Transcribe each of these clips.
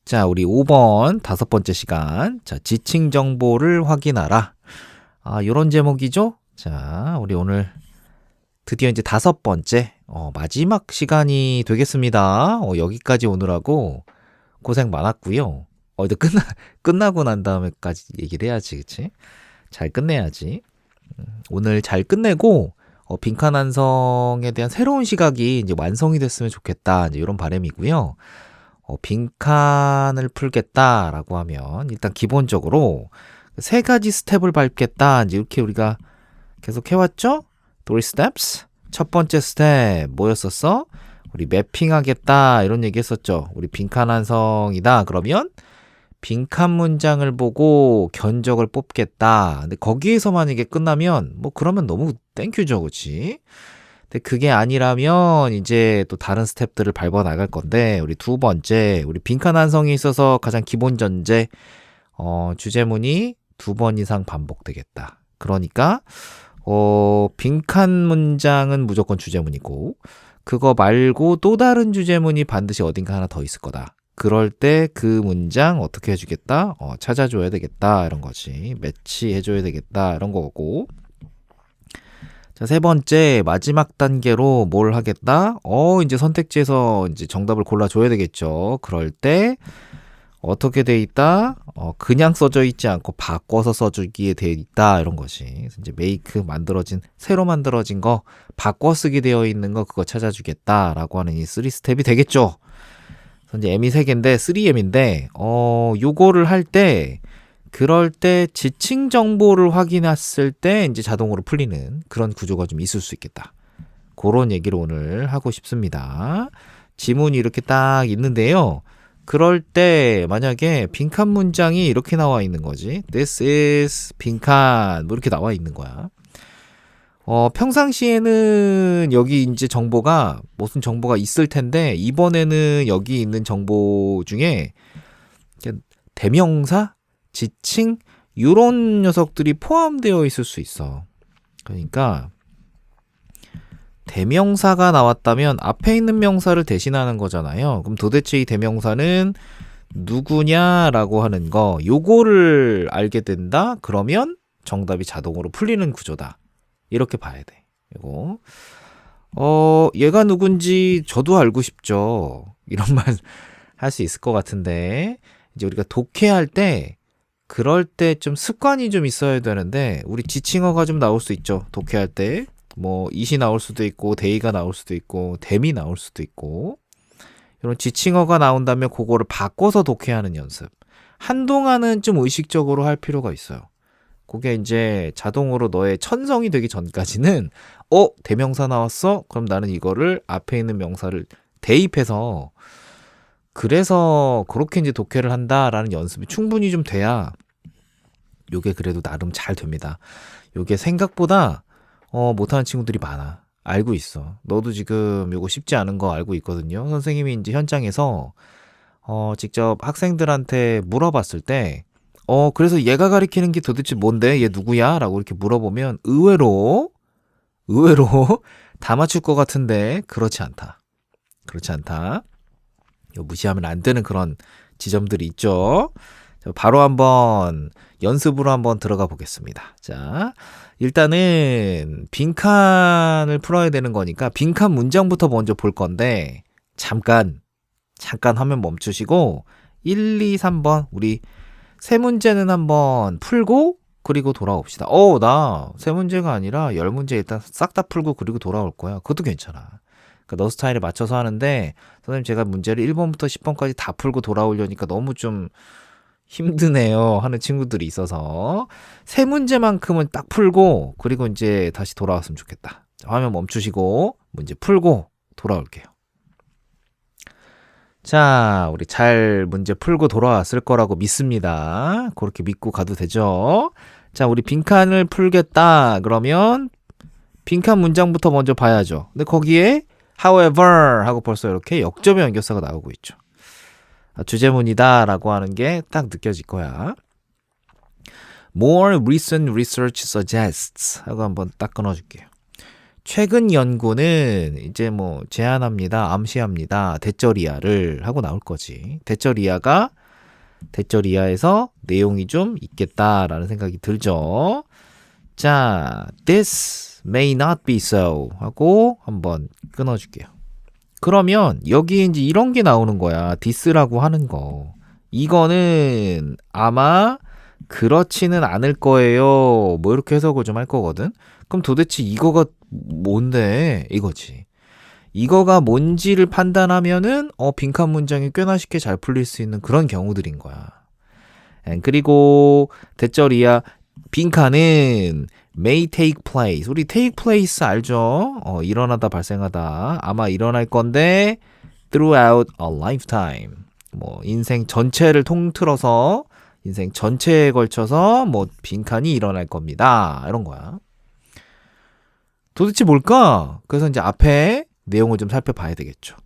자, 우리 5번 다섯 번째 시간. 자, 지칭 정보를 확인하라. 요런 제목이죠? 자, 우리 오늘 드디어 이제 다섯 번째, 마지막 시간이 되겠습니다. 여기까지 오느라고 고생 많았고요. 이제 끝나고 난 다음에까지 얘기를 해야지, 그치? 잘 끝내야지. 오늘 잘 끝내고, 빈칸완성에 대한 새로운 시각이 이제 완성이 됐으면 좋겠다. 이제 이런 바람이고요. 빈칸을 풀겠다라고 하면 일단 기본적으로 세 가지 스텝을 밟겠다. 이제 이렇게 우리가 계속 해왔죠? Three steps. 첫 번째 스텝 뭐였었어? 우리 매핑하겠다 이런 얘기 했었죠. 우리 빈칸 완성이다. 그러면 빈칸 문장을 보고 견적을 뽑겠다. 근데 거기에서 만약에 끝나면 뭐 그러면 너무 땡큐죠, 그치? 근데 그게 아니라면 이제 또 다른 스텝들을 밟아 나갈 건데 우리 두 번째 우리 빈칸 완성에 있어서 가장 기본 전제 주제문이 2번 이상 반복되겠다. 그러니까 빈칸 문장은 무조건 주제문이고 그거 말고 또 다른 주제문이 반드시 어딘가 하나 더 있을 거다. 그럴 때 그 문장 어떻게 해주겠다? 찾아줘야 되겠다 이런 거지. 매치해줘야 되겠다 이런 거고. 자, 세 번째 마지막 단계로 뭘 하겠다? 이제 선택지에서 이제 정답을 골라줘야 되겠죠. 그럴 때 어떻게 돼 있다? 그냥 써져 있지 않고 바꿔서 써주기에 돼 있다 이런 것이. 그래서 이제 make 새로 만들어진 거 바꿔 쓰기 되어 있는 거 그거 찾아주겠다라고 하는 이 3스텝이 되겠죠. 그래서 이제 M이 3개인데 3M인데 요거를 할 때 그럴 때 지칭 정보를 확인했을 때 이제 자동으로 풀리는 그런 구조가 좀 있을 수 있겠다. 그런 얘기를 오늘 하고 싶습니다. 지문이 이렇게 딱 있는데요. 그럴 때 만약에 빈칸 문장이 이렇게 나와 있는 거지. This is 빈칸 뭐 이렇게 나와 있는 거야. 평상시에는 여기 이제 정보가 무슨 정보가 있을 텐데 이번에는 여기 있는 정보 중에 대명사, 지칭 이런 녀석들이 포함되어 있을 수 있어. 그러니까 대명사가 나왔다면 앞에 있는 명사를 대신하는 거잖아요. 그럼 도대체 이 대명사는 누구냐라고 하는 거 요거를 알게 된다? 그러면 정답이 자동으로 풀리는 구조다. 이렇게 봐야 돼. 이거 얘가 누군지 저도 알고 싶죠. 이런 말 할 수 있을 것 같은데 이제 우리가 독해할 때 그럴 때 좀 습관이 좀 있어야 되는데 우리 지칭어가 좀 나올 수 있죠. 독해할 때 뭐 it이 나올 수도 있고 they가 나올 수도 있고 them이 나올 수도 있고 이런 지칭어가 나온다면 그거를 바꿔서 독해하는 연습. 한동안은 좀 의식적으로 할 필요가 있어요. 그게 이제 자동으로 너의 천성이 되기 전까지는 대명사 나왔어? 그럼 나는 이거를 앞에 있는 명사를 대입해서 그래서 그렇게 이제 독해를 한다라는 연습이 충분히 좀 돼야 요게 그래도 나름 잘 됩니다. 요게 생각보다 못하는 친구들이 많아. 알고 있어. 너도 지금 요거 쉽지 않은 거 알고 있거든요. 선생님이 이제 현장에서 직접 학생들한테 물어봤을 때 그래서 얘가 가리키는 게 도대체 뭔데? 얘 누구야? 라고 이렇게 물어보면 의외로 다 맞출 것 같은데 그렇지 않다. 무시하면 안 되는 그런 지점들이 있죠. 바로 한번 연습으로 한번 들어가 보겠습니다. 자, 일단은 빈칸을 풀어야 되는 거니까 빈칸 문장부터 먼저 볼 건데 잠깐 화면 멈추시고 1, 2, 3번 우리 세 문제는 한번 풀고 그리고 돌아옵시다. 나 세 문제가 아니라 10문제 일단 싹 다 풀고 그리고 돌아올 거야. 그것도 괜찮아. 그러니까 너 스타일에 맞춰서 하는데 선생님 제가 문제를 1번부터 10번까지 다 풀고 돌아오려니까 너무 좀 힘드네요 하는 친구들이 있어서 세 문제만큼은 딱 풀고 그리고 이제 다시 돌아왔으면 좋겠다. 자, 화면 멈추시고 문제 풀고 돌아올게요. 자, 우리 잘 문제 풀고 돌아왔을 거라고 믿습니다. 그렇게 믿고 가도 되죠. 자, 우리 빈칸을 풀겠다. 그러면 빈칸 문장부터 먼저 봐야죠. 근데 거기에 however 하고 벌써 이렇게 역점의 연결사가 나오고 있죠. 주제문이다 라고 하는 게 딱 느껴질 거야. More recent research suggests 하고 한번 딱 끊어줄게요. 최근 연구는 이제 뭐 제안합니다, 암시합니다, 대절이야를 하고 나올 거지. 대절이야에서 내용이 좀 있겠다라는 생각이 들죠. 자, this may not be so 하고 한번 끊어줄게요. 그러면 여기 이제 이런 게 나오는 거야. this라고 하는 거. 이거는 아마 그렇지는 않을 거예요. 뭐 이렇게 해석을 좀 할 거거든. 그럼 도대체 이거가 뭔데? 이거지. 이거가 뭔지를 판단하면은 빈칸 문장이 꽤나 쉽게 잘 풀릴 수 있는 그런 경우들인 거야. 그리고 대절이야 빈칸은 may take place. 우리 take place 알죠? 일어나다 발생하다. 아마 일어날 건데 throughout a lifetime. 뭐 인생 전체를 통틀어서 인생 전체에 걸쳐서 뭐 빈칸이 일어날 겁니다. 이런 거야. 도대체 뭘까? 그래서 이제 앞에 내용을 좀 살펴봐야 되겠죠.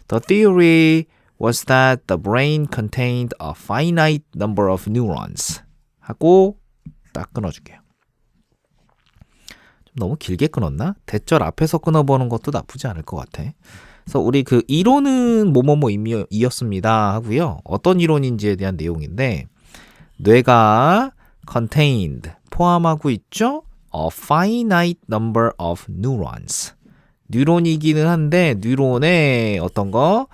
The theory was that the brain contained a finite number of neurons. 하고 딱 끊어줄게요. 좀 너무 길게 끊었나? 대절 앞에서 끊어보는 것도 나쁘지 않을 것 같아. 그래서 우리 그 이론은 뭐뭐뭐이었습니다 하고요. 어떤 이론인지에 대한 내용인데 뇌가 contained 포함하고 있죠. A finite number of neurons. 뉴런이기는 한데 뉴런의 어떤 거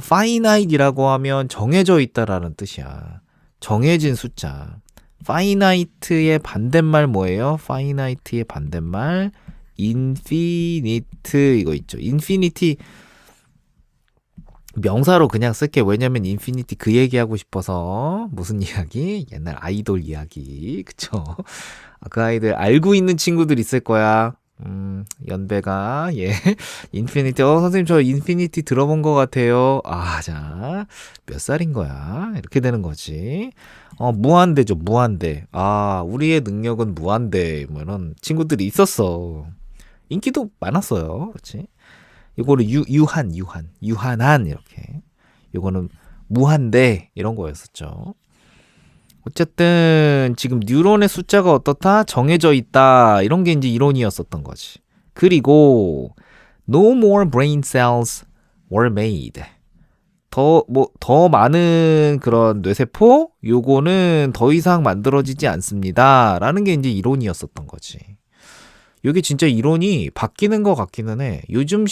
finite이라고 하면 정해져 있다라는 뜻이야. 정해진 숫자. finite의 반대말 뭐예요? finite의 반대말 infinite 이거 있죠. infinity 명사로 그냥 쓸게. 왜냐면 인피니티 그 얘기하고 싶어서. 무슨 이야기? 옛날 아이돌 이야기. 그쵸? 그 아이들 알고 있는 친구들 있을 거야. 연배가 인피니티 선생님 저 인피니티 들어본 것 같아요. 자, 몇 살인 거야? 이렇게 되는 거지. 무한대죠. 무한대. 우리의 능력은 무한대. 뭐 이런 친구들이 있었어. 인기도 많았어요. 그렇지? 이거를 유한한 이렇게. 요거는 무한대 이런 거였었죠. 어쨌든 지금 뉴런의 숫자가 어떻다? 정해져 있다. 이런 게 이제 이론이었었던 거지. 그리고 no more brain cells were made. 더 많은 그런 뇌세포? 요거는 더 이상 만들어지지 않습니다. 라는 게 이제 이론이었었던 거지. 요게 진짜 이론이 바뀌는 것 같기는 해. 요즘은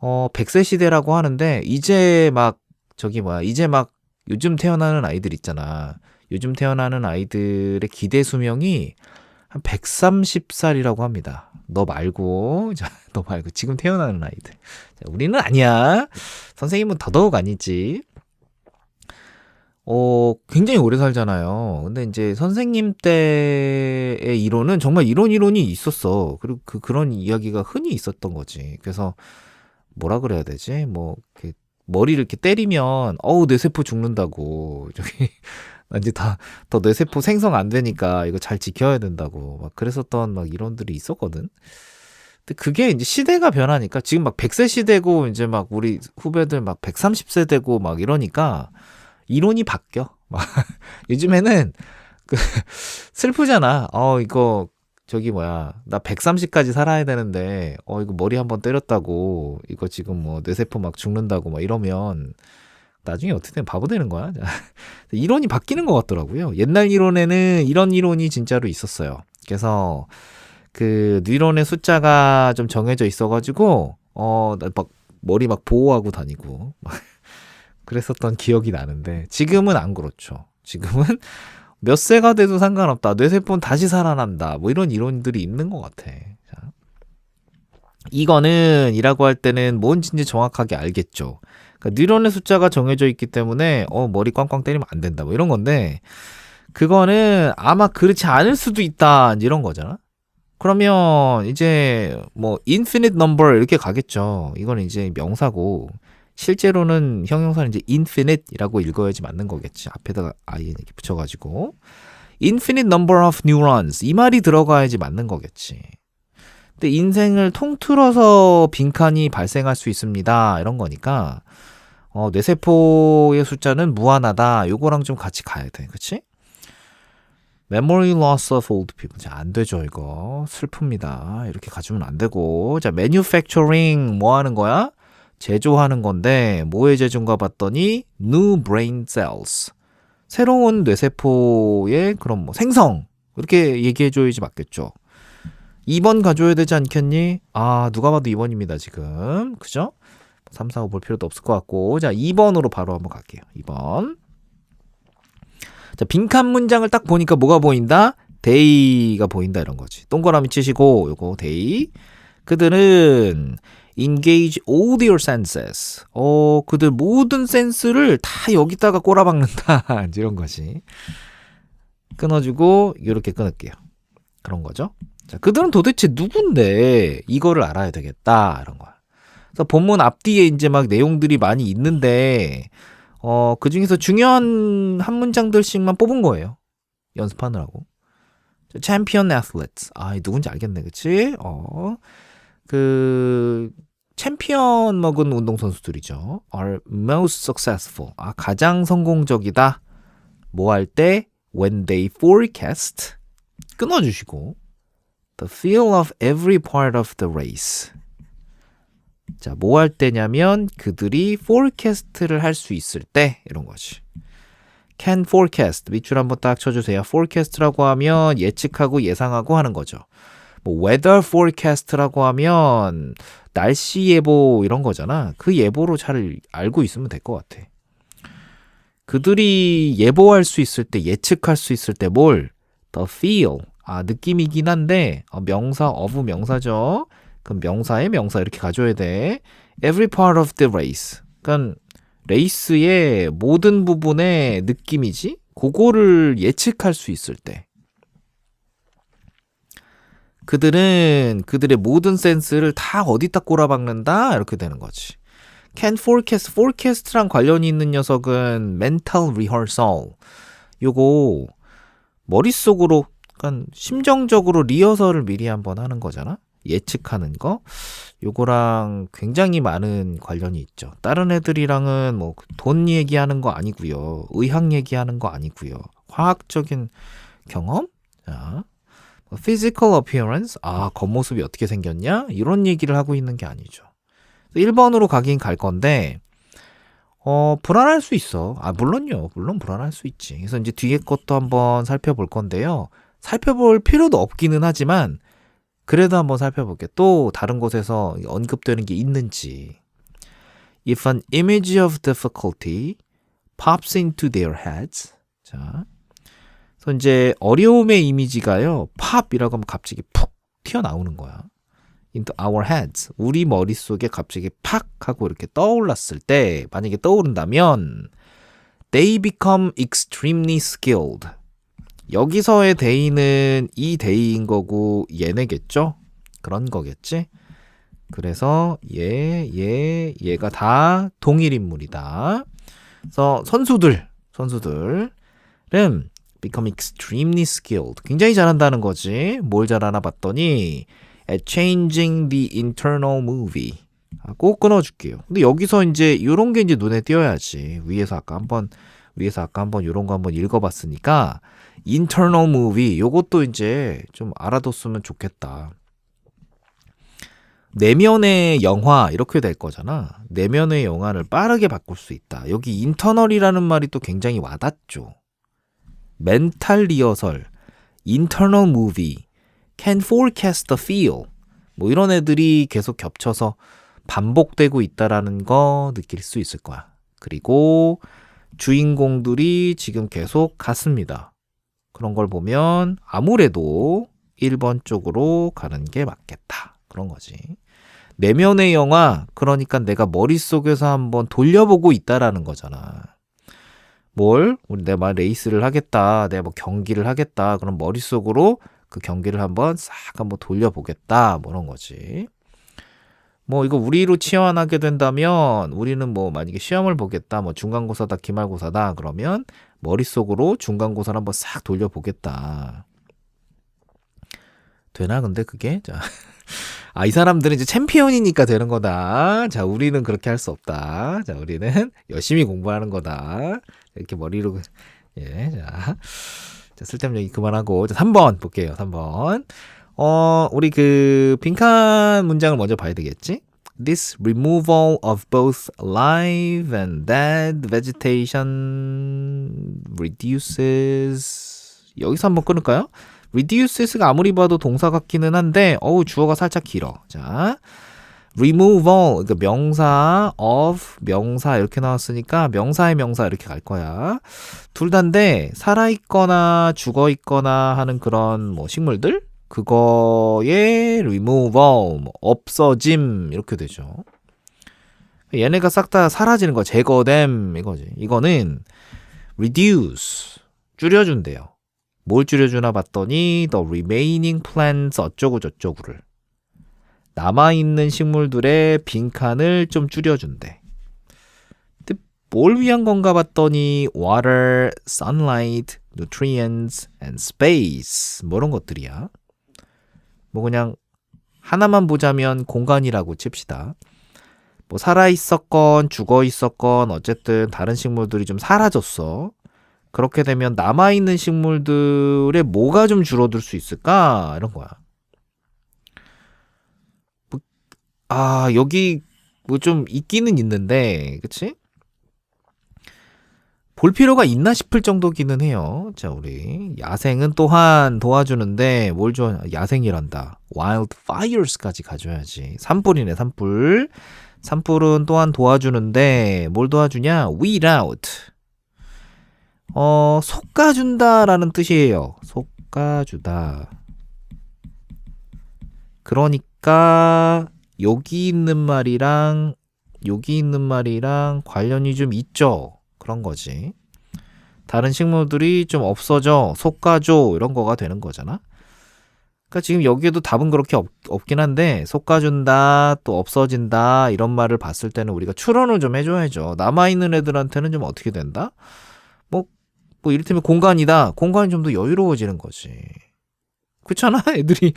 100세 시대라고 하는데 이제 막 요즘 태어나는 아이들 있잖아. 요즘 태어나는 아이들의 기대 수명이 한 130살이라고 합니다. 너 말고 지금 태어나는 아이들. 자, 우리는 아니야. 선생님은 더더욱 아니지. 굉장히 오래 살잖아요. 근데 이제 선생님 때의 이론은 정말 이론이 있었어. 그리고 그런 이야기가 흔히 있었던 거지. 그래서 뭐라 그래야 되지? 머리를 이렇게 때리면 뇌세포 죽는다고. 이제 더 뇌세포 생성 안 되니까 이거 잘 지켜야 된다고. 막 그랬었던 막 이론들이 있었거든. 근데 그게 이제 시대가 변하니까 지금 막 100세 시대고 이제 막 우리 후배들 막 130세 되고 막 이러니까 이론이 바뀌어. 요즘에는 슬프잖아. 이거 나 130까지 살아야 되는데 이거 머리 한번 때렸다고 이거 지금 뭐 뇌세포 막 죽는다고 막 이러면 나중에 어떻게 되면 바보 되는 거야. 이론이 바뀌는 것 같더라고요. 옛날 이론에는 이런 이론이 진짜로 있었어요. 그래서 그 뉴런의 숫자가 좀 정해져 있어가지고 머리 막 보호하고 다니고 그랬었던 기억이 나는데 지금은 안 그렇죠. 지금은 몇 세가 돼도 상관없다. 뇌세포는 다시 살아난다. 뭐 이런 이론들이 있는 것 같아. 자, 이거는 이라고 할 때는 뭔지 정확하게 알겠죠. 그러니까 뉴런의 숫자가 정해져 있기 때문에 머리 꽝꽝 때리면 안 된다. 뭐 이런 건데 그거는 아마 그렇지 않을 수도 있다. 이런 거잖아. 그러면 이제 뭐 infinite number 이렇게 가겠죠. 이건 이제 명사고 실제로는 형용사는 이제 infinite이라고 읽어야지 맞는 거겠지. 앞에다가 i 이렇게 붙여가지고 infinite number of neurons 이 말이 들어가야지 맞는 거겠지. 근데 인생을 통틀어서 빈칸이 발생할 수 있습니다. 이런 거니까 뇌세포의 숫자는 무한하다. 요거랑 좀 같이 가야 돼. 그치? memory loss of old people. 자, 안 되죠, 이거. 슬픕니다. 이렇게 가지면 안 되고. 자, manufacturing 뭐 하는 거야? 제조하는 건데 뭐의 제조인가 봤더니 new brain cells. 새로운 뇌세포의 그런 뭐 생성. 이렇게 얘기해줘야지 맞겠죠. 2번 가져야 되지 않겠니? 아, 누가 봐도 2번입니다, 지금. 그죠? 3, 4, 5 볼 필요도 없을 것 같고. 자, 2번으로 바로 한번 갈게요. 2번. 자, 빈칸 문장을 딱 보니까 뭐가 보인다? they가 보인다, 이런 거지. 동그라미 치시고, 요거 they. 그들은 engage all their senses. 그들 모든 센스를 다 여기다가 꼬라박는다. 이런 거지. 끊어주고, 이렇게 끊을게요. 그런 거죠. 자, 그들은 도대체 누군데 이거를 알아야 되겠다, 이런 거야. 그래서 본문 앞뒤에 이제 막 내용들이 많이 있는데, 그 중에서 중요한 한 문장들씩만 뽑은 거예요. 연습하느라고. 챔피언 애슬리트. 아, 누군지 알겠네, 그치? 챔피언 먹은 운동선수들이죠. are most successful. 아, 가장 성공적이다. 뭐 할 때? when they forecast. 끊어주시고. the feel of every part of the race. 자, 뭐 할 때냐면 그들이 forecast를 할 수 있을 때 이런 거지. can forecast. 밑줄 한번 딱 쳐주세요. forecast라고 하면 예측하고 예상하고 하는 거죠. 뭐 weather forecast라고 하면 날씨 예보 이런 거잖아. 그 예보로 잘 알고 있으면 될 것 같아. 그들이 예보할 수 있을 때, 예측할 수 있을 때 뭘? the feel. 아, 느낌이긴 한데 명사, of 명사죠. 그럼 명사에 명사 이렇게 가져야 돼. every part of the race. 그러니까 레이스의 모든 부분의 느낌이지? 그거를 예측할 수 있을 때. 그들은 그들의 모든 센스를 다 어디다 꼬라박는다? 이렇게 되는 거지. can forecast. forecast랑 관련이 있는 녀석은 mental rehearsal. 요거 머릿속으로, 그러니까 심정적으로 리허설을 미리 한번 하는 거잖아. 예측하는 거. 요거랑 굉장히 많은 관련이 있죠. 다른 애들이랑은 뭐 돈 얘기하는 거 아니고요. 의학 얘기하는 거 아니고요. 화학적인 경험? 자, physical appearance. 아, 겉모습이 어떻게 생겼냐? 이런 얘기를 하고 있는 게 아니죠. 1번으로 가긴 갈 건데 불안할 수 있어. 아, 물론요. 물론 불안할 수 있지. 그래서 이제 뒤에 것도 한번 살펴볼 건데요. 살펴볼 필요도 없기는 하지만 그래도 한번 살펴볼게요. 또 다른 곳에서 언급되는 게 있는지. If an image of difficulty pops into their heads. 자, 그래서 이제 어려움의 이미지가요. pop이라고 하면 갑자기 푹 튀어나오는 거야. into our heads. 우리 머릿속에 갑자기 팍 하고 이렇게 떠올랐을 때, 만약에 떠오른다면 they become extremely skilled. 여기서의 they는 이 they인 거고 얘네겠죠? 그런 거겠지? 그래서 얘가 다 동일 인물이다. 그래서 선수들은 become extremely skilled. 굉장히 잘한다는 거지. 뭘 잘하나 봤더니 at changing the internal movie 하고 끊어줄게요. 근데 여기서 이제 이런 게 이제 눈에 띄어야지. 위에서 아까 한번 이런 거 한번 읽어봤으니까 internal movie 요것도 이제 좀 알아뒀으면 좋겠다. 내면의 영화 이렇게 될 거잖아. 내면의 영화를 빠르게 바꿀 수 있다. 여기 internal이라는 말이 또 굉장히 와닿죠. 멘탈 리허설, internal movie, can forecast the feel. 뭐 이런 애들이 계속 겹쳐서 반복되고 있다라는 거 느낄 수 있을 거야. 그리고 주인공들이 지금 계속 같습니다. 그런 걸 보면 아무래도 1번 쪽으로 가는 게 맞겠다. 그런 거지. 내면의 영화, 그러니까 내가 머릿속에서 한번 돌려보고 있다라는 거잖아. 내가 레이스를 하겠다. 내가 뭐 경기를 하겠다. 그럼 머릿속으로 그 경기를 한번 돌려보겠다. 뭐 그런 거지. 뭐 이거 우리로 치환하게 된다면 우리는 뭐 만약에 시험을 보겠다. 뭐 중간고사다, 기말고사다. 그러면 머릿속으로 중간고사를 한번 싹 돌려보겠다. 되나 근데 그게? 자. 아, 이 사람들은 이제 챔피언이니까 되는 거다. 자, 우리는 그렇게 할 수 없다. 자, 우리는 열심히 공부하는 거다. 이렇게 머리로, 자. 자, 쓸데없는 얘기 그만하고 3번 볼게요. 3번. 우리 그 빈칸 문장을 먼저 봐야 되겠지? This removal of both live and dead vegetation reduces. 여기서 한번 끊을까요? reduces가 아무리 봐도 동사 같기는 한데 주어가 살짝 길어. 자, removal, 그러니까 명사, of, 명사 이렇게 나왔으니까 명사의 명사 이렇게 갈 거야. 둘 다인데 살아있거나 죽어있거나 하는 그런 뭐 식물들? 그거의 removal, 뭐 없어짐 이렇게 되죠. 얘네가 싹 다 사라지는 거, 제거됨 이거지. 이거는 reduce, 줄여준대요. 뭘 줄여주나 봤더니 the remaining plants 어쩌고 저쩌고를. 남아있는 식물들의 빈칸을 좀 줄여준대. 근데 뭘 위한 건가 봤더니 water, sunlight, nutrients, and space 뭐 이런 것들이야. 뭐 그냥 하나만 보자면 공간이라고 칩시다. 뭐 살아있었건 죽어있었건 어쨌든 다른 식물들이 좀 사라졌어. 그렇게 되면 남아있는 식물들의 뭐가 좀 줄어들 수 있을까? 이런 거야. 여기 뭐 좀 있기는 있는데, 그치? 볼 필요가 있나 싶을 정도기는 해요. 자, 우리 야생은 또한 도와주는데 뭘 야생이란다. wildfires까지 가져야지. 산불이네, 산불. 산불은 또한 도와주는데 뭘 도와주냐? weed out. 솎아준다라는 뜻이에요. 솎아주다. 그러니까 여기 있는 말이랑 관련이 좀 있죠. 그런 거지. 다른 식물들이 좀 없어져, 솎아줘 이런 거가 되는 거잖아. 그러니까 지금 여기에도 답은 그렇게 없긴 한데 솎아준다, 또 없어진다 이런 말을 봤을 때는 우리가 추론을 좀 해줘야죠. 남아있는 애들한테는 좀 어떻게 된다? 뭐 이를테면 공간이다. 공간이 좀 더 여유로워지는 거지. 그렇잖아. 애들이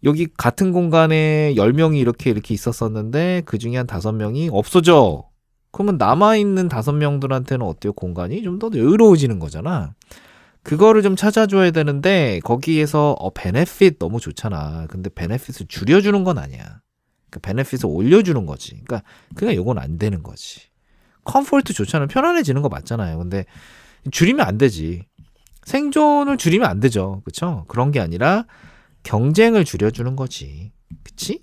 여기 같은 공간에 10명이 이렇게 있었었는데 그 중에 한 5명이 없어져. 그러면 남아있는 5명들한테는 어때요? 공간이 좀 더 여유로워지는 거잖아. 그거를 좀 찾아줘야 되는데 거기에서 benefit 너무 좋잖아. 근데 benefit을 줄여주는 건 아니야. 그러니까 benefit을 올려주는 거지. 그러니까 요건 안 되는 거지. comfort 좋잖아. 편안해지는 거 맞잖아요. 근데 줄이면 안 되지. 생존을 줄이면 안 되죠. 그쵸? 그런 게 아니라 경쟁을 줄여주는 거지. 그치?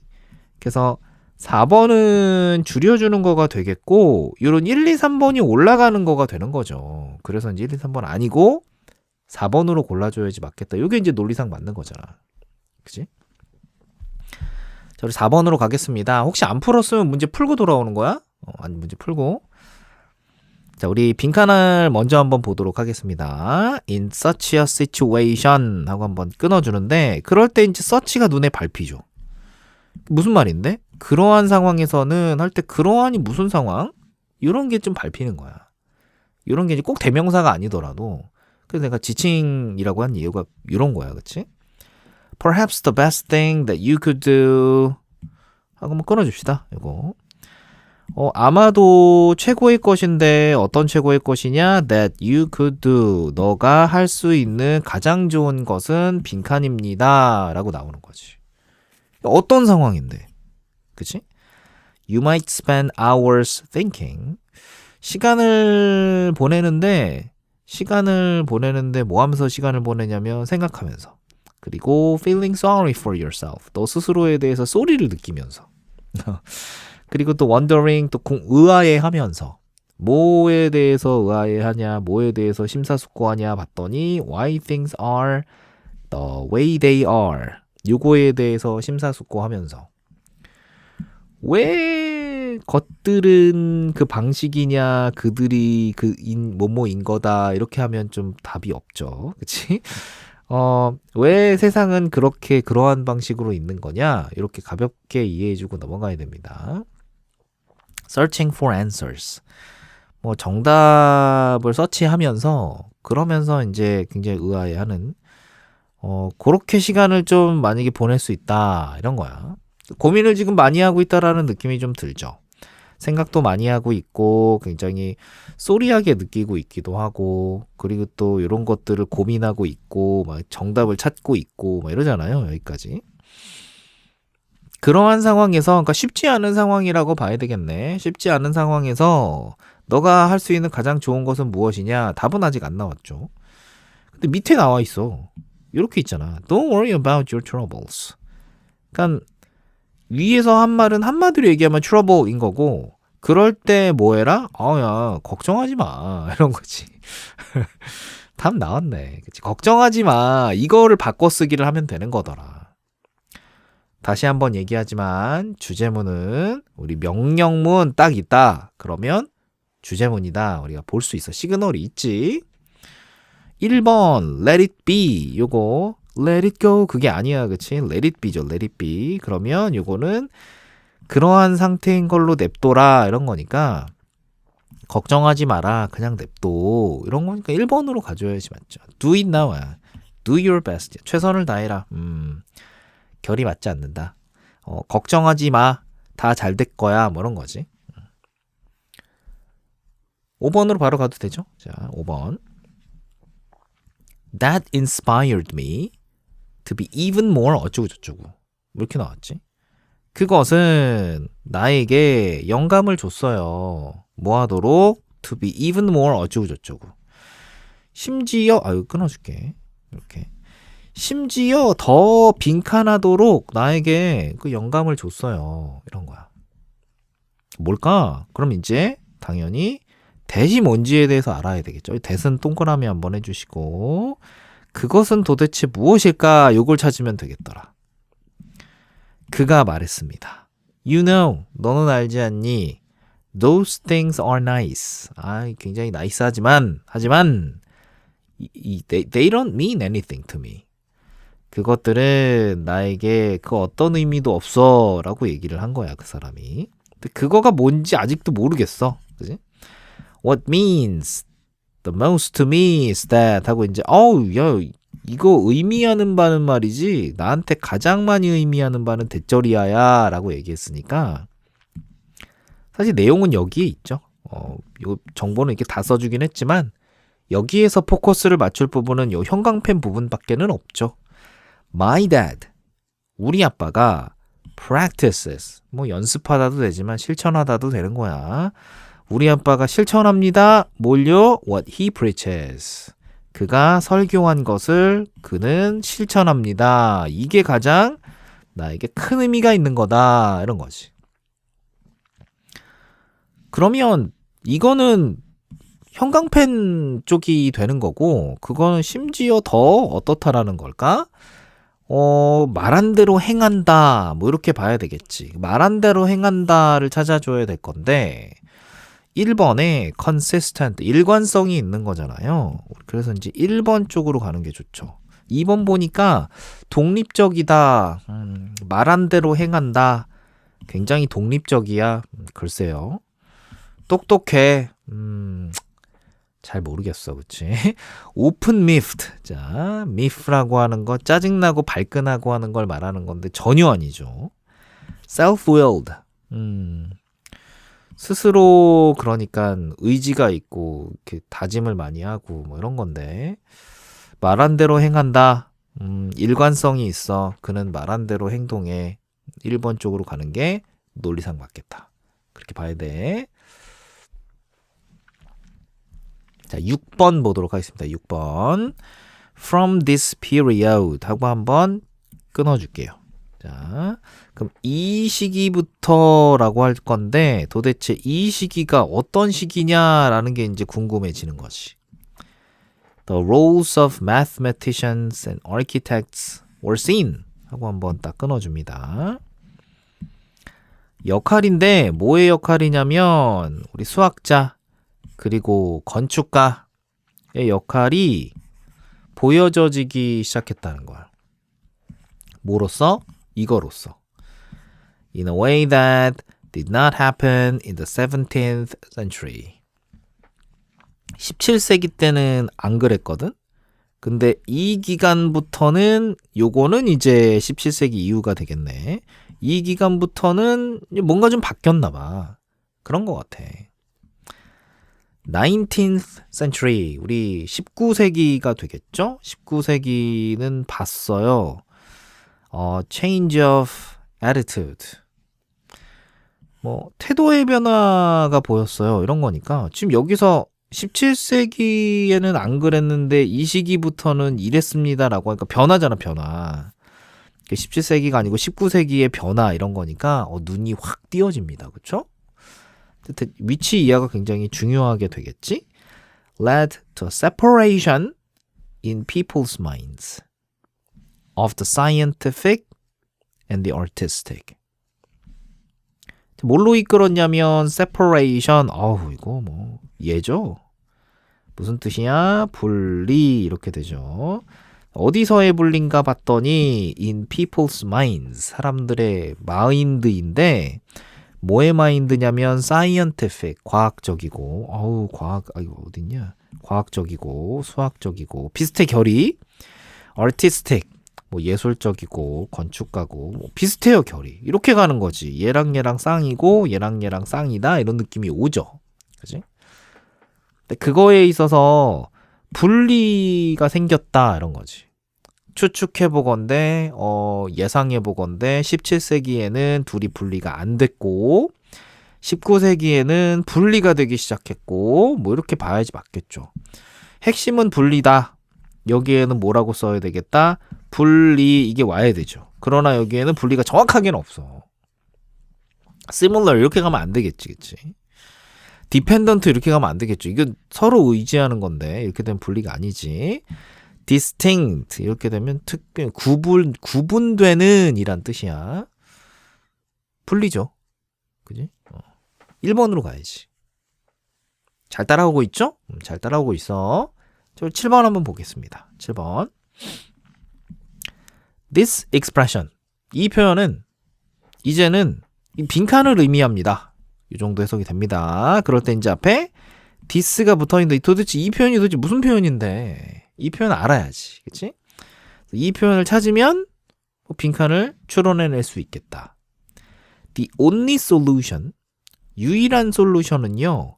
그래서 4번은 줄여주는 거가 되겠고 요런 1, 2, 3번이 올라가는 거가 되는 거죠. 그래서 이제 1, 2, 3번 아니고 4번으로 골라줘야지 맞겠다. 이게 이제 논리상 맞는 거잖아. 그치? 자, 우리 4번으로 가겠습니다. 혹시 안 풀었으면 문제 풀고 돌아오는 거야? 아니, 문제 풀고. 자, 우리 빈칸을 먼저 한번 보도록 하겠습니다. In such a situation 하고 한번 끊어주는데 그럴 때 이제 such가 눈에 밟히죠. 무슨 말인데? 그러한 상황에서는 할 때 그러한이 무슨 상황? 이런 게 좀 밟히는 거야. 이런 게 이제 꼭 대명사가 아니더라도 그래서 내가 지칭이라고 한 이유가 이런 거야. 그치? Perhaps the best thing that you could do 하고 한번 끊어줍시다. 이거. 아마도 최고의 것인데 어떤 최고의 것이냐? That you could do. 너가 할 수 있는 가장 좋은 것은 빈칸입니다. 라고 나오는 거지. 어떤 상황인데? 그치? You might spend hours thinking. 시간을 보내는데 뭐 하면서 시간을 보내냐면 생각하면서. 그리고 feeling sorry for yourself. 너 스스로에 대해서 쏘리를 느끼면서. 그리고 또 wondering, 또 의아해하면서 뭐에 대해서 의아해하냐, 뭐에 대해서 심사숙고하냐 봤더니 why things are the way they are. 요거에 대해서 심사숙고하면서 왜 것들은 그 방식이냐, 그들이 뭐뭐인 거다 이렇게 하면 좀 답이 없죠. 그치? 왜 세상은 그러한 방식으로 있는 거냐? 이렇게 가볍게 이해해주고 넘어가야 됩니다. Searching for answers. 뭐 정답을 서치하면서 그러면서 이제 굉장히 의아해하는 그렇게 시간을 좀 만약에 보낼 수 있다 이런 거야. 고민을 지금 많이 하고 있다라는 느낌이 좀 들죠. 생각도 많이 하고 있고 굉장히 소리하게 느끼고 있기도 하고 그리고 또 이런 것들을 고민하고 있고 막 정답을 찾고 있고 막 이러잖아요. 여기까지. 그러한 상황에서 그러니까 쉽지 않은 상황이라고 봐야 되겠네. 쉽지 않은 상황에서 너가 할 수 있는 가장 좋은 것은 무엇이냐? 답은 아직 안 나왔죠. 근데 밑에 나와 있어. 이렇게 있잖아. Don't worry about your troubles. 그러니까 위에서 한 말은 한마디로 얘기하면 trouble인 거고 그럴 때 뭐 해라? 야 걱정하지 마. 이런 거지. 답 나왔네. 그치? 걱정하지 마. 이거를 바꿔 쓰기를 하면 되는 거더라. 다시 한번 얘기하지만 주제문은 우리 명령문 딱 있다. 그러면 주제문이다. 우리가 볼 수 있어. 시그널이 있지. 1번 let it be. 요거 let it go 그게 아니야. 그치? let it be죠. let it be. 그러면 요거는 그러한 상태인 걸로 냅둬라. 이런 거니까 걱정하지 마라. 그냥 냅둬. 이런 거니까 1번으로 가져야지 맞죠. Do it now. Do your best. 최선을 다해라. 결이 맞지 않는다. 걱정하지 마. 다 잘 될 거야. 뭐 이런 거지. 5번으로 바로 가도 되죠? 자, 5번. That inspired me to be even more 어쩌고저쩌고. 뭐 이렇게 나왔지? 그것은 나에게 영감을 줬어요. 뭐 하도록? To be even more 어쩌고저쩌고. 심지어, 끊어줄게. 이렇게. 심지어 더 빈칸하도록 나에게 그 영감을 줬어요. 이런 거야. 뭘까? 그럼 이제 당연히 that이 뭔지에 대해서 알아야 되겠죠. that은 동그라미 한번 해주시고 그것은 도대체 무엇일까? 요걸 찾으면 되겠더라. 그가 말했습니다. You know, 너는 알지 않니? Those things are nice. 굉장히 나이스하지만 they don't mean anything to me. 그것들은 나에게 그 어떤 의미도 없어 라고 얘기를 한 거야 그 사람이. 근데 그거가 뭔지 아직도 모르겠어. 그지? What means the most to me is that 하고 이제 야 이거 의미하는 바는 말이지 나한테 가장 많이 의미하는 바는 대절이야야 라고 얘기했으니까 사실 내용은 여기에 있죠. 요 정보는 이렇게 다 써주긴 했지만 여기에서 포커스를 맞출 부분은 요 형광펜 부분밖에는 없죠. My dad, 우리 아빠가 practices, 뭐 연습하다도 되지만 실천하다도 되는 거야. 우리 아빠가 실천합니다. 뭘요? What he preaches. 그가 설교한 것을 그는 실천합니다. 이게 가장 나에게 큰 의미가 있는 거다. 이런 거지. 그러면 이거는 형광펜 쪽이 되는 거고 그거는 심지어 더 어떻다라는 걸까? 말한 대로 행한다. 뭐 이렇게 봐야 되겠지. 말한 대로 행한다를 찾아줘야 될 건데 1번에 consistent, 일관성이 있는 거잖아요. 그래서 이제 1번 쪽으로 가는 게 좋죠. 2번 보니까 독립적이다. 말한 대로 행한다. 굉장히 독립적이야. 글쎄요. 똑똑해. 잘 모르겠어. 그치? open miffed. 자, miff라고 하는 거 짜증나고 발끈하고 하는 걸 말하는 건데 전혀 아니죠. self-willed. 스스로 그러니까 의지가 있고 이렇게 다짐을 많이 하고 뭐 이런 건데 말한 대로 행한다. 일관성이 있어. 그는 말한 대로 행동해. 1번 쪽으로 가는 게 논리상 맞겠다. 그렇게 봐야 돼. 자, 6번 보도록 하겠습니다. 6번. From this period 하고 한번 끊어줄게요. 자, 그럼 이 시기부터라고 할 건데 도대체 이 시기가 어떤 시기냐라는 게 이제 궁금해지는 거지. The roles of mathematicians and architects were seen 하고 한번 딱 끊어줍니다. 역할인데 뭐의 역할이냐면 우리 수학자 그리고 건축가의 역할이 보여져지기 시작했다는 거야. 뭐로써? 이거로써. In a way that did not happen in the 17th century. 17세기 때는 안 그랬거든? 근데 이 기간부터는 요거는 이제 17세기 이후가 되겠네. 이 기간부터는 뭔가 좀 바뀌었나 봐. 그런 것 같아. 19th century, 우리 19세기가 되겠죠? 19세기는 봤어요. change of attitude. 뭐 태도의 변화가 보였어요. 이런 거니까 지금 여기서 17세기에는 안 그랬는데 이 시기부터는 이랬습니다라고 하니까 변화잖아, 변화. 17세기가 아니고 19세기의 변화 이런 거니까 눈이 확 띄어집니다. 그렇죠? 위치 이해가 굉장히 중요하게 되겠지? led to a separation in people's minds of the scientific and the artistic. 뭘로 이끌었냐면 separation. 이거 뭐 예죠? 무슨 뜻이야? 분리 이렇게 되죠. 어디서의 분리인가 봤더니 in people's minds, 사람들의 마인드인데 뭐의 마인드냐면 scientific, 과학적이고 이거 어딨냐? 과학적이고 수학적이고 비슷해 결이. artistic, 뭐 예술적이고 건축가고 뭐 비슷해요 결이. 이렇게 가는 거지. 얘랑 얘랑 쌍이고 얘랑 얘랑 쌍이다 이런 느낌이 오죠. 그지? 근데 그거에 있어서 분리가 생겼다 이런 거지. 추측해보건대 예상해보건대 17세기에는 둘이 분리가 안 됐고 19세기에는 분리가 되기 시작했고 뭐 이렇게 봐야지 맞겠죠. 핵심은 분리다. 여기에는 뭐라고 써야 되겠다? 분리, 이게 와야 되죠. 그러나 여기에는 분리가 정확하게는 없어. similar 이렇게 가면 안 되겠지, 그치? dependent 이렇게 가면 안 되겠죠. 이건 서로 의지하는 건데 이렇게 되면 분리가 아니지. distinct 이렇게 되면 구분되는 이란 뜻이야. 분리죠. 그지? 1번으로 가야지. 잘 따라오고 있죠? 잘 따라오고 있어. 저 7번 한번 보겠습니다. 7번. This expression. 이 표현은 이제는 빈칸을 의미합니다. 이 정도 해석이 됩니다. 그럴 때 이제 앞에 this가 붙어있는데 도대체 이 표현이 도대체 무슨 표현인데 이 표현 알아야지. 그치? 이 표현을 찾으면 빈칸을 추론해낼 수 있겠다. The only solution. 유일한 솔루션은요.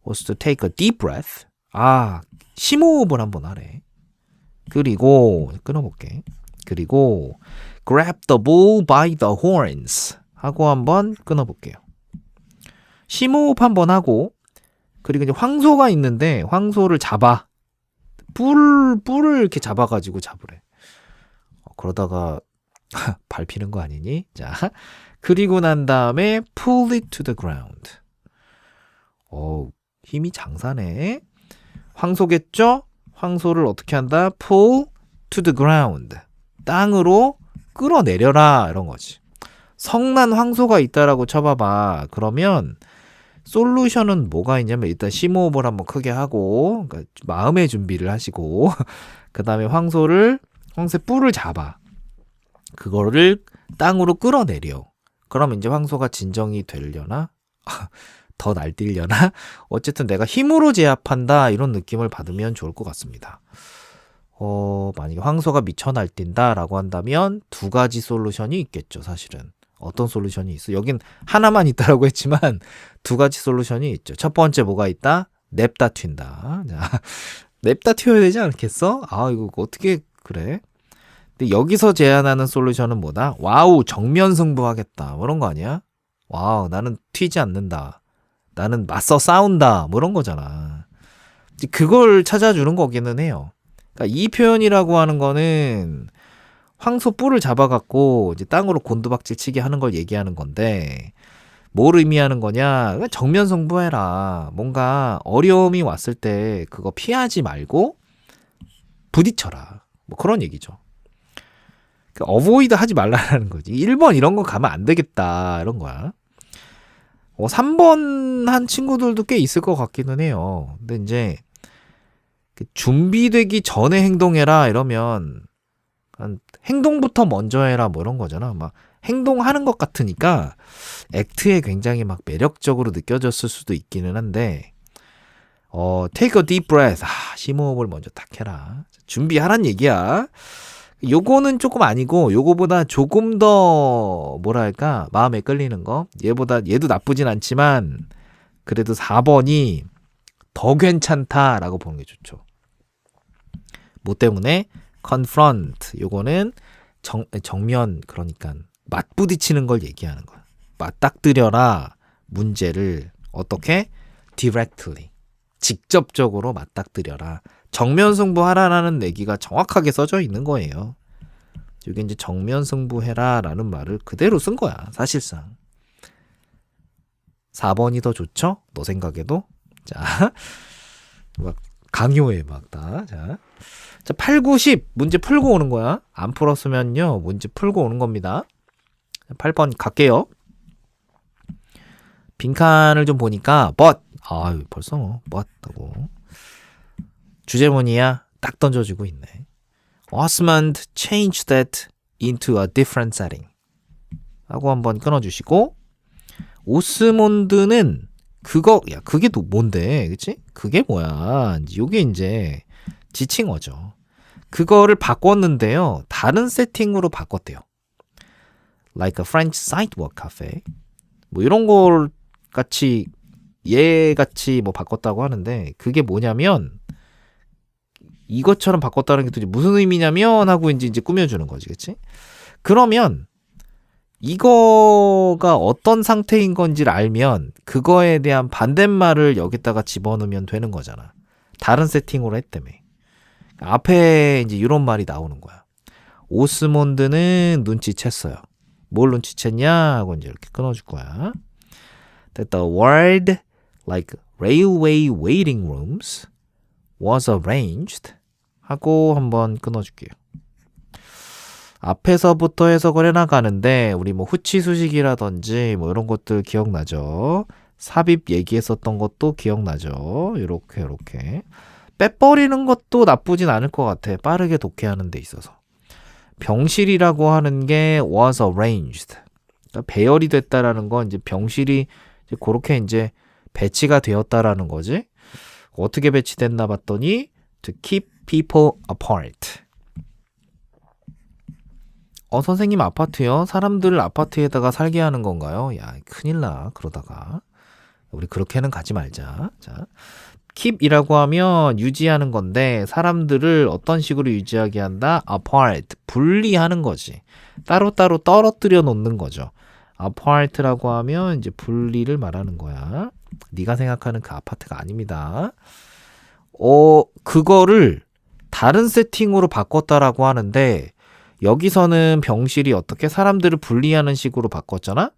was to take a deep breath. 심호흡을 한번 하래. 그리고 끊어볼게. 그리고 grab the bull by the horns 하고 한번 끊어볼게요. 심호흡 한번 하고 그리고 이제 황소가 있는데 황소를 잡아. 뿔을 이렇게 잡아가지고 잡으래. 그러다가 밟히는 거 아니니? 자, 그리고 난 다음에 pull it to the ground. 힘이 장사네. 황소겠죠? 황소를 어떻게 한다? pull to the ground. 땅으로 끌어내려라 이런 거지. 성난 황소가 있다라고 쳐봐봐. 그러면 솔루션은 뭐가 있냐면 일단 심호흡을 한번 크게 하고 그러니까 마음의 준비를 하시고 그 다음에 황소의 뿔을 잡아. 그거를 땅으로 끌어내려. 그러면 이제 황소가 진정이 되려나? 더 날뛰려나? 어쨌든 내가 힘으로 제압한다 이런 느낌을 받으면 좋을 것 같습니다. 만약에 황소가 미쳐 날뛴다 라고 한다면 두 가지 솔루션이 있겠죠. 사실은 어떤 솔루션이 있어? 여긴 하나만 있다라고 했지만 두 가지 솔루션이 있죠. 첫 번째 뭐가 있다? 냅다 튄다. 자, 냅다 튀어야 되지 않겠어? 이거 어떻게 그래? 근데 여기서 제안하는 솔루션은 뭐다? 와우, 정면 승부하겠다. 뭐 이런 거 아니야? 와우, 나는 튀지 않는다. 나는 맞서 싸운다. 뭐 이런 거잖아. 그걸 찾아주는 거기는 해요. 그러니까 이 표현이라고 하는 거는 황소 뿔을 잡아갖고 이제 땅으로 곤두박질 치게 하는 걸 얘기하는 건데 뭘 의미하는 거냐? 정면 승부해라. 뭔가 어려움이 왔을 때 그거 피하지 말고 부딪혀라. 뭐 그런 얘기죠. 그러니까 어보이드 하지 말라는 거지. 1번 이런 거 가면 안 되겠다. 이런 거야. 3번 한 친구들도 꽤 있을 것 같기는 해요. 근데 이제 준비되기 전에 행동해라 이러면 행동부터 먼저 해라 뭐 이런 거잖아. 막 행동하는 것 같으니까 액트에 굉장히 막 매력적으로 느껴졌을 수도 있기는 한데 take a deep breath. 심호흡을 먼저 딱 해라. 준비하란 얘기야. 요거는 조금 아니고 요거보다 조금 더 뭐랄까 마음에 끌리는 거. 얘도 나쁘진 않지만 그래도 4번이 더 괜찮다라고 보는 게 좋죠. 뭐 때문에? confront. 요거는 정면, 그러니까 맞부딪히는 걸 얘기하는 거야. 맞닥뜨려라. 문제를 어떻게? directly. 직접적으로 맞닥뜨려라. 정면 승부하라라는 얘기가 정확하게 써져 있는 거예요. 이게 이제 정면 승부해라라는 말을 그대로 쓴 거야, 사실상. 4번이 더 좋죠? 너 생각에도? 자, 막 강요해 막 다. 자, 8, 9, 10 문제 풀고 오는 거야. 안 풀었으면요 문제 풀고 오는 겁니다. 8번 갈게요. 빈칸을 좀 보니까 but 벌써 but 하고 주제문이야 딱 던져주고 있네. Osmond changed that into a different setting 하고 한번 끊어주시고, 오스몬드는 그게 또 뭔데, 그치? 그게 뭐야? 요게 이제 지칭어죠. 그거를 바꿨는데요, 다른 세팅으로 바꿨대요. Like a French sidewalk cafe. 뭐 이런 걸 같이 얘같이 뭐 바꿨다고 하는데, 그게 뭐냐면 이것처럼 바꿨다는 게 도대체 무슨 의미냐면 하고 이제 꾸며주는 거지, 그치? 그러면 이거가 어떤 상태인 건지를 알면 그거에 대한 반대말을 여기다가 집어넣으면 되는 거잖아. 다른 세팅으로 했다며. 앞에 이제 이런 말이 나오는 거야. 오스몬드는 눈치챘어요. 뭘 눈치챘냐 하고 이제 이렇게 끊어줄 거야. That the word like railway waiting rooms was arranged 하고 한번 끊어줄게요. 앞에서부터 해석을 해나가는데 우리 뭐 후치수식이라든지 뭐 이런 것들 기억나죠? 삽입 얘기했었던 것도 기억나죠? 요렇게 빼버리는 것도 나쁘진 않을 것 같아. 빠르게 독해하는 데 있어서. 병실이라고 하는 게 was arranged. 그러니까 배열이 됐다라는 건 이제 병실이 이제 그렇게 이제 배치가 되었다라는 거지. 어떻게 배치됐나 봤더니 to keep people apart. 선생님 아파트요? 사람들을 아파트에다가 살게 하는 건가요? 야, 큰일 나. 그러다가. 우리 그렇게는 가지 말자. 자, keep이라고 하면 유지하는 건데 사람들을 어떤 식으로 유지하게 한다? apart. 분리하는 거지. 따로따로 떨어뜨려 놓는 거죠. apart라고 하면 이제 분리를 말하는 거야. 네가 생각하는 그 아파트가 아닙니다. 그거를 다른 세팅으로 바꿨다라고 하는데 여기서는 병실이 어떻게 사람들을 분리하는 식으로 바꿨잖아?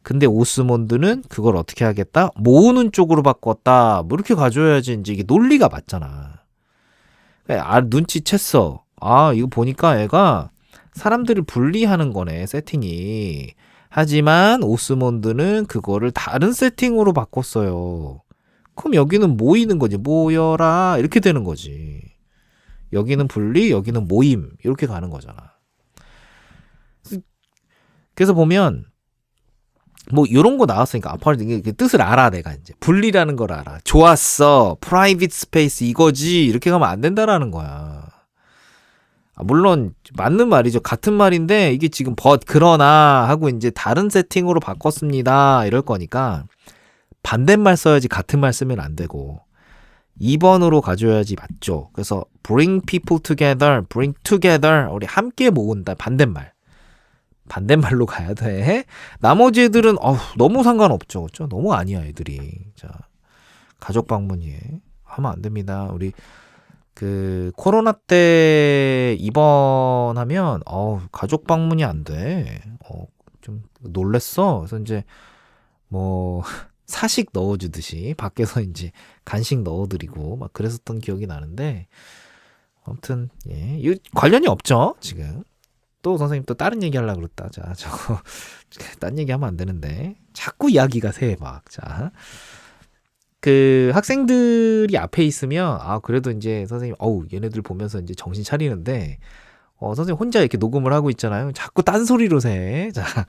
근데 오스몬드는 그걸 어떻게 하겠다? 모으는 쪽으로 바꿨다. 뭐 이렇게 가져야지 이제 이게 논리가 맞잖아. 눈치챘어. 이거 보니까 애가 사람들을 분리하는 거네, 세팅이. 하지만 오스몬드는 그거를 다른 세팅으로 바꿨어요. 그럼 여기는 모이는 거지. 모여라. 이렇게 되는 거지. 여기는 분리, 여기는 모임. 이렇게 가는 거잖아. 그래서 보면 뭐 이런 거 나왔으니까 아파트 뜻을 알아. 내가 이제 분리라는 걸 알아. 좋았어, 프라이빗 스페이스 이거지. 이렇게 가면 안 된다라는 거야. 물론 맞는 말이죠. 같은 말인데 이게 지금 그러나 하고 이제 다른 세팅으로 바꿨습니다 이럴 거니까 반대말 써야지 같은 말 쓰면 안 되고 2번으로 가져야지 맞죠. 그래서 bring people together, bring together, 우리 함께 모은다. 반대말로 가야 돼. 나머지 애들은 너무 상관없죠. 그렇죠? 너무 아니야 애들이. 자, 가족 방문이 하면 안 됩니다. 우리 그 코로나 때 입원하면 가족 방문이 안 돼. 좀 놀랬어. 그래서 이제 뭐 사식 넣어주듯이 밖에서 이제 간식 넣어드리고 막 그랬었던 기억이 나는데, 아무튼 이 관련이 없죠 지금. 또 선생님 또 다른 얘기 하려고 그랬다. 자, 저거 딴 얘기 하면 안 되는데 자꾸 이야기가 새 막. 자, 그 학생들이 앞에 있으면 그래도 이제 선생님 얘네들 보면서 이제 정신 차리는데 선생님 혼자 이렇게 녹음을 하고 있잖아요. 자꾸 딴 소리로 새. 자,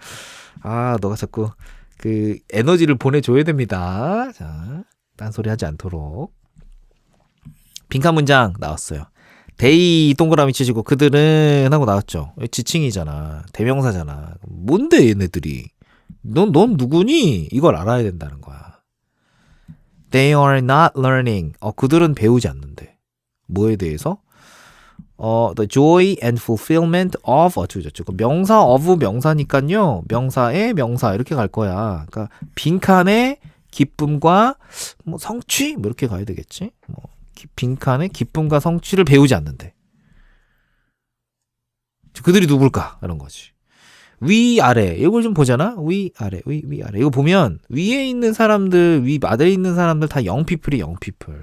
너가 자꾸 그 에너지를 보내줘야 됩니다. 자, 딴 소리 하지 않도록. 빈칸 문장 나왔어요. they 동그라미 치시고 그들은 하고 나왔죠. 지칭이잖아. 대명사잖아. 뭔데 얘네들이. 넌 누구니? 이걸 알아야 된다는 거야. They are not learning. 그들은 배우지 않는데. 뭐에 대해서? The joy and fulfillment of 어쩌고저쩌고. 명사 of 명사니까요. 명사의 명사 이렇게 갈 거야. 그러니까 빈칸에 기쁨과 뭐 성취 뭐 이렇게 가야 되겠지. 빈칸에 기쁨과 성취를 배우지 않는데. 그들이 누굴까? 이런 거지. 위아래 이걸 좀 보잖아. 위아래 위아래 이거 보면 위에 있는 사람들 아래에 있는 사람들 다 영피플이 영피플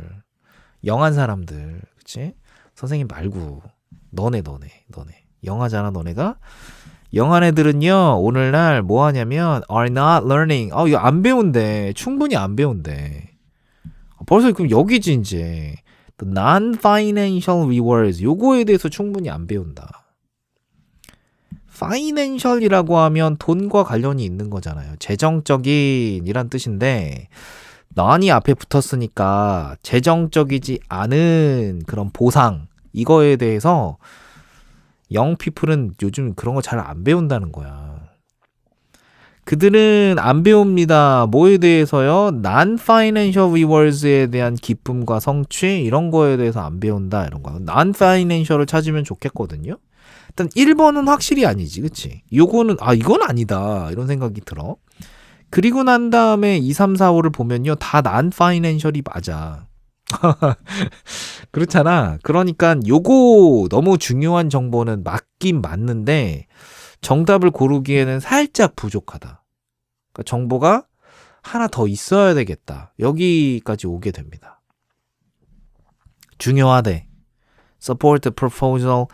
영한 사람들 그치? 선생님 말고 너네 영하잖아. 너네가 영한 애들은요 오늘날 뭐 하냐면 are not learning 이거 안 배운대. 충분히 안 배운대. 벌써 그럼 여기지 이제 the non-financial rewards 요거에 대해서 충분히 안 배운다. 파이낸셜이라고 하면 돈과 관련이 있는 거잖아요. 재정적인 이란 뜻인데 non이 앞에 붙었으니까 재정적이지 않은 그런 보상 이거에 대해서 영피플은 요즘 그런 거 잘 안 배운다는 거야. 그들은 안 배웁니다. 뭐에 대해서요? non-financial rewards에 대한 기쁨과 성취 이런 거에 대해서 안 배운다 이런 거. non-financial을 찾으면 좋겠거든요. 일단 1번은 확실히 아니지, 그치? 요거는, 이건 아니다. 이런 생각이 들어. 그리고 난 다음에 2, 3, 4, 5를 보면요. 다 non-financial이 맞아. 그렇잖아. 그러니까 요거 너무 중요한 정보는 맞긴 맞는데 정답을 고르기에는 살짝 부족하다. 그러니까 정보가 하나 더 있어야 되겠다. 여기까지 오게 됩니다. 중요하대. Support the proposal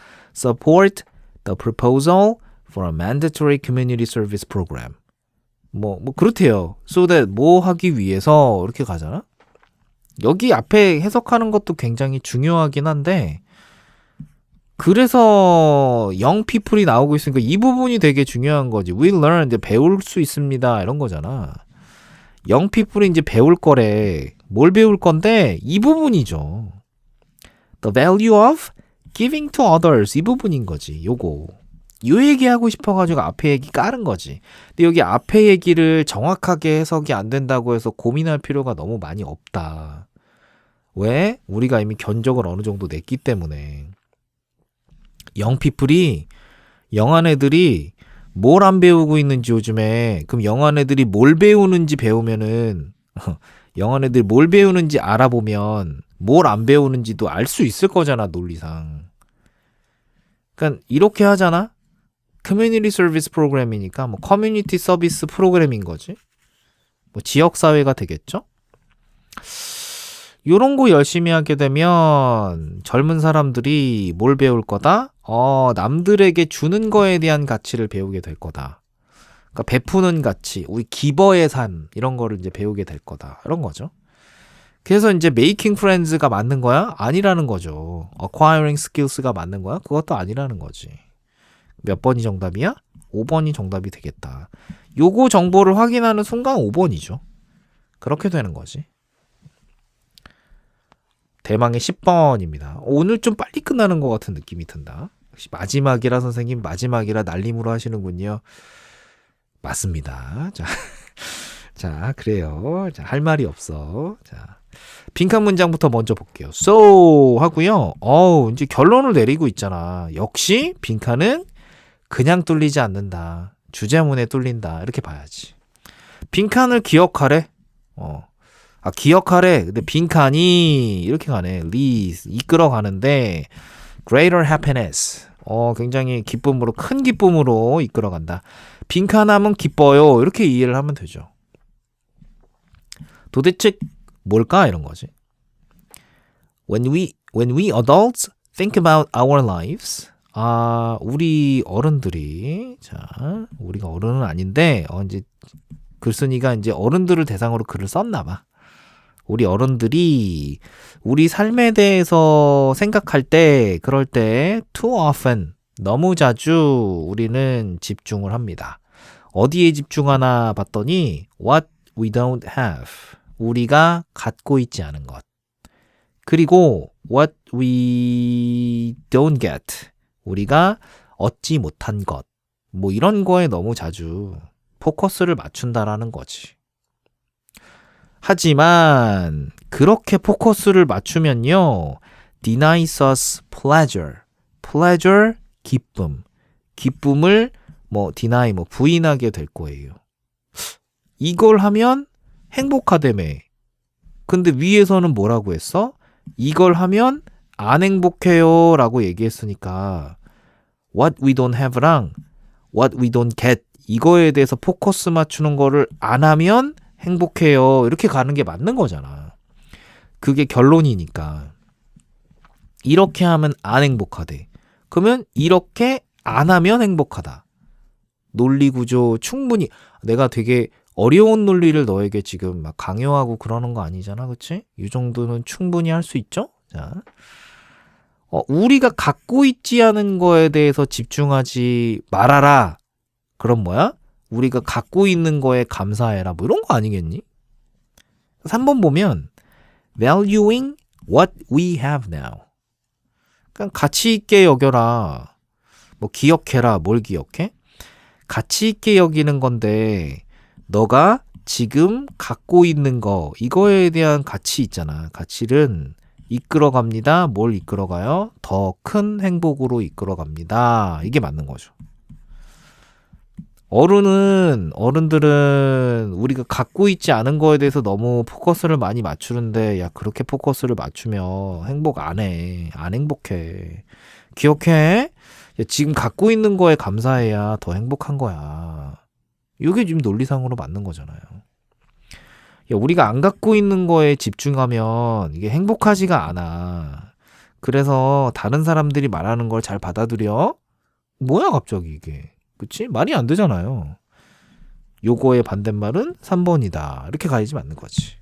for a mandatory community service program. 뭐 그렇대요. So that 뭐 하기 위해서 이렇게 가잖아. 여기 앞에 해석하는 것도 굉장히 중요하긴 한데 그래서 young people이 나오고 있으니까 이 부분이 되게 중요한 거지. We learn 이제 배울 수 있습니다. 이런 거잖아. young people이 이제 배울 거래. 뭘 배울 건데 이 부분이죠. The value of giving to others 이 부분인 거지. 요거. 요 얘기하고 싶어가지고 앞에 얘기 깔은 거지. 근데 여기 앞에 얘기를 정확하게 해석이 안 된다고 해서 고민할 필요가 너무 많이 없다. 왜? 우리가 이미 견적을 어느 정도 냈기 때문에. 영피플이 영한 애들이 뭘 안 배우고 있는지 요즘에 그럼 영한 애들이 뭘 배우는지 배우면은 영한 애들이 뭘 배우는지 알아보면 뭘 안 배우는지도 알 수 있을 거잖아. 논리상. 그러니까 이렇게 하잖아. 커뮤니티 서비스 프로그램이니까 뭐 커뮤니티 서비스 프로그램인 거지. 뭐 지역 사회가 되겠죠? 요런 거 열심히 하게 되면 젊은 사람들이 뭘 배울 거다? 남들에게 주는 거에 대한 가치를 배우게 될 거다. 그러니까 베푸는 가치, 우리 기버의 삶 이런 거를 이제 배우게 될 거다. 이런 거죠. 그래서 이제 making friends가 맞는 거야? 아니라는 거죠. acquiring skills가 맞는 거야? 그것도 아니라는 거지. 몇 번이 정답이야? 5번이 정답이 되겠다. 요거 정보를 확인하는 순간 5번이죠. 그렇게 되는 거지. 대망의 10번입니다. 오늘 좀 빨리 끝나는 것 같은 느낌이 든다. 역시 마지막이라 선생님 마지막이라 날림으로 하시는군요. 맞습니다. 자, 그래요. 자, 할 말이 없어. 자, 빈칸 문장부터 먼저 볼게요. So 하고요. 이제 결론을 내리고 있잖아. 역시 빈칸은 그냥 뚫리지 않는다. 주제문에 뚫린다. 이렇게 봐야지. 빈칸을 기억하래. 기억하래. 근데 빈칸이 이렇게 가네. lead, 이끌어 가는데 greater happiness. 굉장히 기쁨으로 큰 기쁨으로 이끌어 간다. 빈칸하면 기뻐요. 이렇게 이해를 하면 되죠. 도대체 뭘까? 이런 거지. When we adults think about our lives. 우리 어른들이 우리가 어른은 아닌데 이제 글쓴이가 이제 어른들을 대상으로 글을 썼나 봐. 우리 어른들이 우리 삶에 대해서 생각할 때 그럴 때 too often 너무 자주 우리는 집중을 합니다. 어디에 집중하나 봤더니 what we don't have 우리가 갖고 있지 않은 것 그리고 what we don't get 우리가 얻지 못한 것 뭐 이런 거에 너무 자주 포커스를 맞춘다라는 거지. 하지만 그렇게 포커스를 맞추면요. denies us pleasure. pleasure, 기쁨. 기쁨을 deny, 부인하게 될 거예요. 이걸 하면 행복하다며. 근데 위에서는 뭐라고 했어? 이걸 하면 안 행복해요 라고 얘기했으니까 what we don't have랑 what we don't get 이거에 대해서 포커스 맞추는 거를 안 하면 행복해요. 이렇게 가는 게 맞는 거잖아. 그게 결론이니까. 이렇게 하면 안 행복하대. 그러면 이렇게 안 하면 행복하다. 논리 구조 충분히 내가 되게 어려운 논리를 너에게 지금 막 강요하고 그러는 거 아니잖아. 그치? 이 정도는 충분히 할 수 있죠? 자. 우리가 갖고 있지 않은 거에 대해서 집중하지 말아라. 그럼 뭐야? 우리가 갖고 있는 거에 감사해라. 뭐 이런 거 아니겠니? 3번 보면 valuing what we have now. 그냥 가치 있게 여겨라. 기억해라. 뭘 기억해? 가치 있게 여기는 건데 너가 지금 갖고 있는 거 이거에 대한 가치 있잖아. 가치는 이끌어갑니다. 뭘 이끌어가요? 더 큰 행복으로 이끌어갑니다. 이게 맞는 거죠. 어른들은 우리가 갖고 있지 않은 거에 대해서 너무 포커스를 많이 맞추는데 야 그렇게 포커스를 맞추면 행복 안 해. 안 행복해. 기억해? 야, 지금 갖고 있는 거에 감사해야 더 행복한 거야. 이게 지금 논리상으로 맞는 거잖아요. 야, 우리가 안 갖고 있는 거에 집중하면 이게 행복하지가 않아. 그래서 다른 사람들이 말하는 걸 잘 받아들여? 뭐야 갑자기 이게. 그치? 말이 안 되잖아요. 요거의 반대말은 3번이다. 이렇게 가야지 맞는 거지.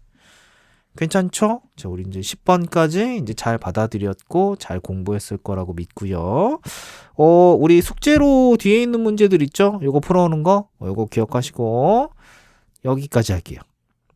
괜찮죠? 자, 우리 이제 10번까지 이제 잘 받아들였고 잘 공부했을 거라고 믿고요. 우리 숙제로 뒤에 있는 문제들 있죠? 요거 풀어오는 거? 요거 기억하시고 여기까지 할게요.